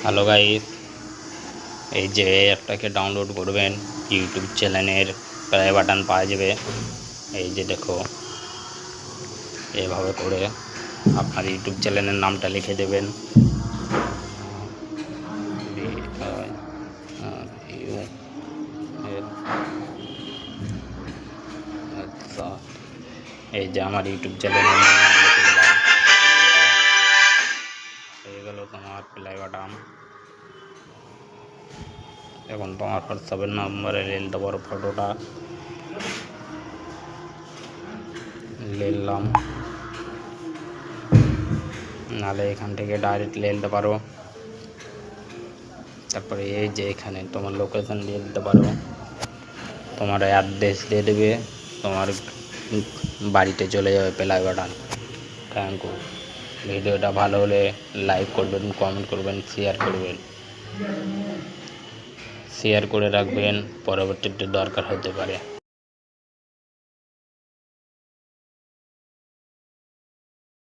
Hello guys, এই যে অ্যাপটাকে download করবেন ইউটিউব চ্যানেলের প্লে বাটন পাওয়া যাবে। এই যে দেখো, এভাবে করে আপনার ইউটিউব চ্যানেলের নামটা লিখে দেবেন। আচ্ছা, এই যে আমার ইউটিউব চ্যানেলের নাম লিখে দিলাম। হয়ে গেল তোমার প্লে বাটন। এখন তোমার হোয়াটসঅ্যাপের নাম্বারে রেলতে পারো, ফটোটা লেলাম, নাহলে এখান থেকে ডাইরেক্ট লেলতে পারো। তারপরে এই যে এখানে তোমার লোকেশন দিয়ে দিতে পারো, তোমার অ্যাড্রেস দিয়ে দেবে, তোমার বাড়িতে চলে যাবে প্লে বাটন। Thank you. ভিডিওটা ভালো হলে লাইক করবেন, কমেন্ট করবেন, শেয়ার করে রাখবেন, পরবর্তীতে দরকার হতে পারে।